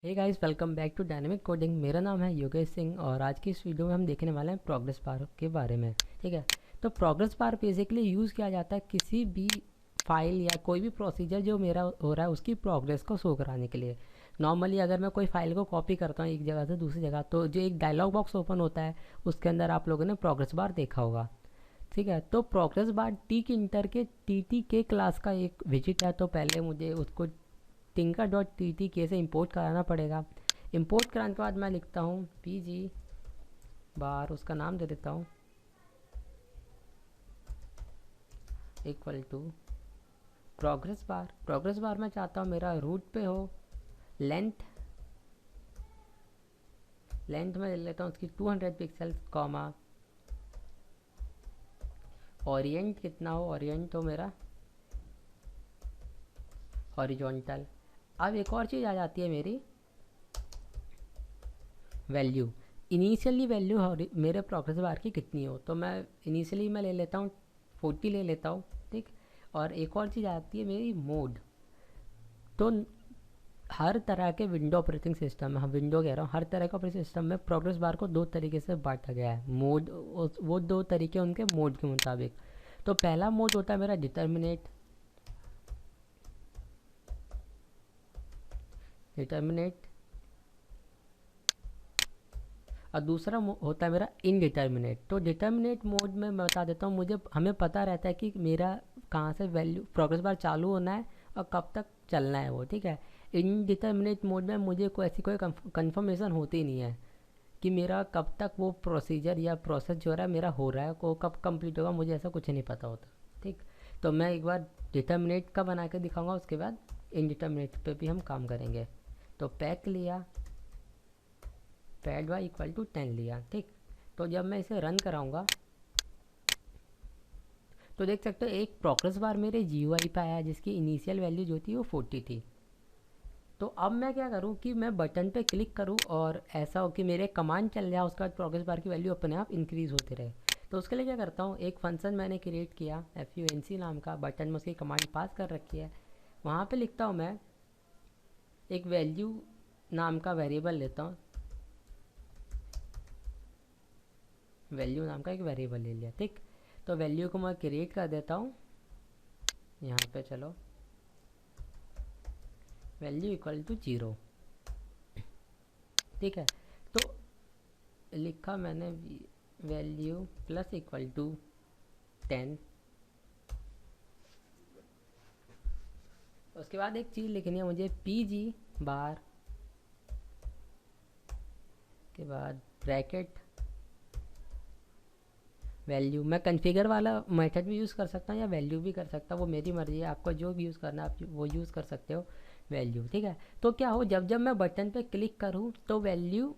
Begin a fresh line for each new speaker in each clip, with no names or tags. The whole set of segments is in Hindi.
Hey guys, welcome back to dynamic coding. मेरा नाम है योगेश सिंह और आज की इस वीडियो में हम देखने वाले हैं प्रोग्रेस बार के बारे में। ठीक है, तो प्रोग्रेस बार बेसिकली यूज़ किया जाता है किसी भी फाइल या कोई भी प्रोसीजर जो मेरा हो रहा है उसकी प्रोग्रेस को शो कराने के लिए। नॉर्मली अगर मैं कोई फाइल को कॉपी करता हूँ एक जगह से दूसरी जगह, तो जो एक डायलॉग बॉक्स ओपन होता है उसके अंदर आप लोगों ने प्रोग्रेस बार देखा होगा। ठीक है, तो प्रोग्रेस बार टी इंटर के टी के क्लास का एक विजिट है, तो पहले मुझे उसको टिंका डॉट टी के से इंपोर्ट कराना पड़ेगा। इंपोर्ट कराने के बाद मैं लिखता हूँ पी जी बार, उसका नाम दे देता हूँ equal to progress bar. Progress bar मैं चाहता हूँ मेरा रूट पे हो। लेंथ लेंथ में ले लेता हूँ उसकी 200 पिक्सल्स, कॉमा ओरिएंट कितना हो, ओरिएंट हो मेरा हॉरिजॉन्टल। अब एक और चीज़ आ जाती है मेरी वैल्यू। इनिशियली वैल्यू मेरे प्रोग्रेस बार की कितनी हो, तो मैं इनिशियली मैं ले लेता हूँ 40 ले लेता हूँ। ठीक, और एक और चीज़ आती है मेरी मोड। तो हर तरह के विंडो ऑपरेटिंग सिस्टम में, हाँ विंडो कह रहा हूँ, हर तरह के ऑपरेटिंग सिस्टम में प्रोग्रेस बार को दो तरीके से बांटा गया है। मोड, वो दो तरीके उनके मोड के मुताबिक। तो पहला मोड होता है मेरा डिटर्मिनेट डिटर्मिनेट और दूसरा होता है मेरा इनडिटर्मिनेट। तो डिटर्मिनेट मोड में मैं बता देता हूँ, मुझे हमें पता रहता है कि मेरा कहाँ से वैल्यू प्रोग्रेस बार चालू होना है और कब तक चलना है वो। ठीक है, इनडिटर्मिनेट मोड में मुझे कोई ऐसी कोई कंफर्मेशन होती नहीं है कि मेरा कब तक वो प्रोसीजर या प्रोसेस जो है मेरा हो रहा है, को कब कंप्लीट होगा, मुझे ऐसा कुछ नहीं पता होता। ठीक, तो मैं एक बार डिटर्मिनेट का बना के दिखाऊंगा, उसके बाद इनडिटर्मिनेट पे भी हम काम करेंगे। तो पैक लिया, पैड वाई इक्वल टू 10 लिया। ठीक, तो जब मैं इसे रन कराऊंगा तो देख सकते हो एक प्रोग्रेस बार मेरे GUI पे आया जिसकी इनिशियल वैल्यू जो थी वो 40 थी। तो अब मैं क्या करूँ कि मैं बटन पे क्लिक करूँ और ऐसा हो कि मेरे कमांड चल जाए, उसके बाद प्रोग्रेस बार की वैल्यू अपने आप इंक्रीज़ होते रहे। तो उसके लिए क्या करता हूँ, एक फंक्शन मैंने क्रिएट किया FUNC नाम का, बटन में उसकी कमांड पास कर रखी है। वहाँ पे लिखता हूँ मैं एक वैल्यू नाम का वेरिएबल लेता हूँ, वैल्यू नाम का एक वेरिएबल ले लिया। ठीक, तो वैल्यू को मैं क्रिएट कर देता हूँ यहाँ पे। चलो, वैल्यू इक्वल टू 0। ठीक है, तो लिखा मैंने वैल्यू प्लस इक्वल टू 10। उसके बाद एक चीज़ लिखनी है मुझे, पी जी बार के बाद ब्रैकेट वैल्यू। मैं कन्फिगर वाला मेथड भी यूज़ कर सकता हूँ या वैल्यू भी कर सकता हूँ, वो मेरी मर्ज़ी है, आपको जो भी यूज़ करना है आप वो यूज़ कर सकते हो, वैल्यू। ठीक है, तो क्या हो जब जब मैं बटन पे क्लिक करूँ तो वैल्यू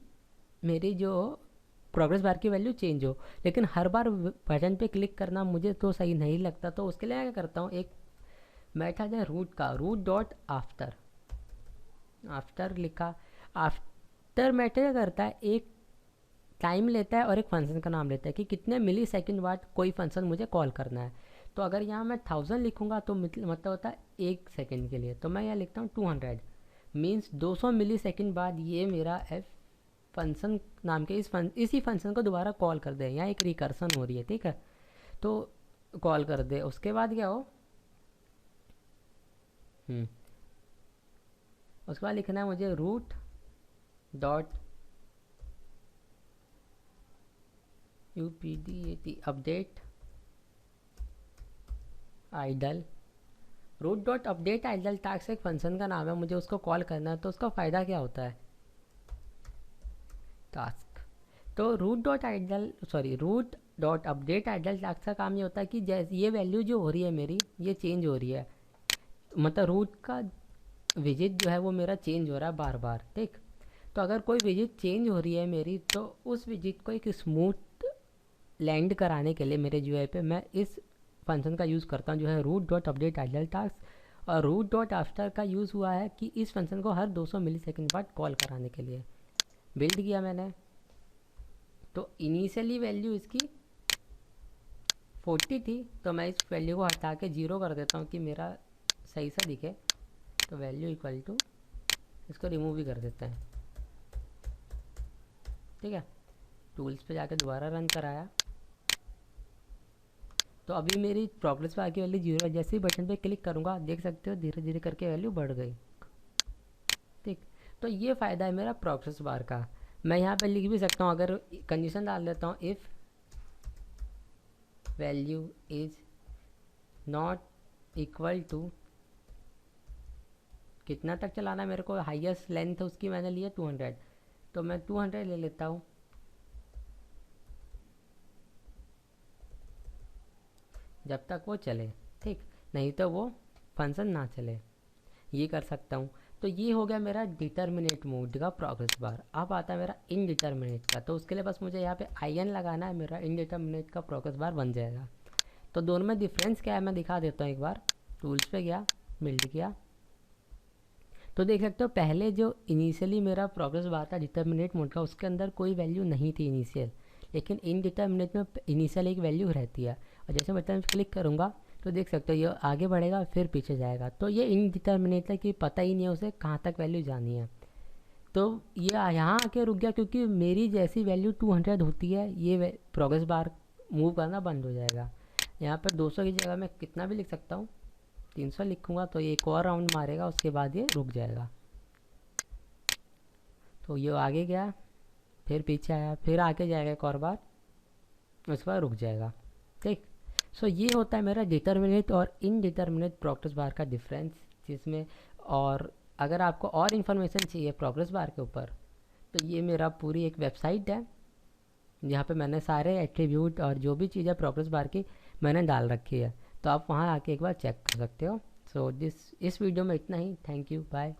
मेरी जो प्रोग्रेस बार की वैल्यू चेंज हो। लेकिन हर बार बटन पे क्लिक करना मुझे तो सही नहीं लगता, तो उसके लिए मैं क्या करता हूँ, एक मेथड है रूट का, रूट डॉट आफ्टर। आफ्टर लिखा, आफ्टर मेथड क्या करता है, एक टाइम लेता है और एक फंक्शन का नाम लेता है कि कितने मिली सेकेंड बाद कोई फंक्शन मुझे कॉल करना है। तो अगर यहाँ मैं 1000 लिखूँगा तो मतलब होता है 1 सेकेंड के लिए, तो मैं यहाँ लिखता हूँ 200 मीन्स 200 मिली सेकेंड बाद ये मेरा एफ फंक्शन नाम के इसी फंक्शन को दोबारा कॉल कर दे। यहाँ एक रिकर्सन हो रही है। ठीक है, तो कॉल कर दे, उसके बाद क्या हो, उसके बाद लिखना है मुझे root dot UPDAT update idle. Root dot update idle task एक फंक्शन का नाम है, मुझे उसको कॉल करना है। तो उसका फ़ायदा क्या होता है, टास्क। तो root dot update idle task का काम ये होता है कि जैसे ये वैल्यू जो हो रही है मेरी, ये चेंज हो रही है, मतलब रूट का विजिट जो है वो मेरा चेंज हो रहा है बार बार। ठीक, तो अगर कोई विजिट चेंज हो रही है मेरी, तो उस विजिट को एक स्मूथ लैंड कराने के लिए मेरे GUI पे मैं इस फंक्शन का यूज़ करता हूँ जो है root dot update idle task. और रूट डॉट आफ्टर का यूज़ हुआ है कि इस फंक्शन को हर 200 मिली सेकेंड बाद कॉल कराने के लिए। बिल्ड किया मैंने, तो इनिशियली वैल्यू इसकी 40 थी, तो मैं इस वैल्यू को हटा के 0 कर देता हूँ कि मेरा सही सा दिखे। तो वैल्यू इक्वल टू इसको रिमूव भी कर देते हैं, ठीक है। टूल्स पे जाके दोबारा रन कराया तो अभी मेरी प्रोग्रेस बार की वैल्यू 0 है। जैसे ही बटन पे क्लिक करूँगा देख सकते हो धीरे धीरे करके वैल्यू बढ़ गई, ठीक। तो ये फ़ायदा है मेरा प्रोग्रेस बार का। मैं यहाँ पे लिख भी सकता हूँ, अगर कंडीशन डाल देता हूँ, if value is not equal to, कितना तक चलाना है मेरे को, हाईएस्ट लेंथ उसकी मैंने लिया 200, तो मैं 200 ले लेता हूँ, जब तक वो चले, ठीक। नहीं तो वो फंक्शन ना चले, ये कर सकता हूँ। तो ये हो गया मेरा डिटर्मिनेट मोड का प्रोग्रेस बार। अब आता है मेरा इनडिटर्मिनेट का, तो उसके लिए बस मुझे यहाँ पे IN लगाना है, मेरा इनडिटर्मिनेट का प्रोग्रेस बार बन जाएगा। तो दोनों में डिफरेंस क्या है मैं दिखा देता हूँ एक बार। टूल्स पे गया, बिल्ड किया, तो देख सकते हो पहले जो इनिशियली मेरा प्रोग्रेस बार था डिटर्मिनेट मोड का, उसके अंदर कोई वैल्यू नहीं थी इनिशियल, लेकिन इनडिटर्मिनेट में इनिशियल एक वैल्यू रहती है। और जैसे बटन पर क्लिक करूँगा तो देख सकते हो ये आगे बढ़ेगा फिर पीछे जाएगा। तो ये इनडिटर्मिनेट है कि पता ही नहीं है उसे कहाँ तक वैल्यू जानी है। तो ये यहाँ आके रुक गया क्योंकि मेरी जैसी वैल्यू 200 होती है ये प्रोग्रेस बार मूव करना बंद हो जाएगा। यहाँ पर 200 की जगह मैं कितना भी लिख सकता हूँ, 300 लिखूँगा तो ये एक और राउंड मारेगा, उसके बाद ये रुक जाएगा। तो ये आगे गया, फिर पीछे आया, फिर आगे जाएगा एक और बार, उसके बाद रुक जाएगा, ठीक। सो ये होता है मेरा डिटर्मिनेट और इनडिटर्मिनेट प्रोग्रेस बार का डिफरेंस, जिसमें और अगर आपको और इन्फॉर्मेशन चाहिए प्रोग्रेस बार के ऊपर तो ये मेरा पूरी एक वेबसाइट है जहाँ पे मैंने सारे एट्रीब्यूट और जो भी चीज़ है प्रोग्रेस बार की मैंने डाल रखी है, तो आप वहाँ आके एक बार चेक कर सकते हो। सो इस वीडियो में इतना ही। Thank you, bye.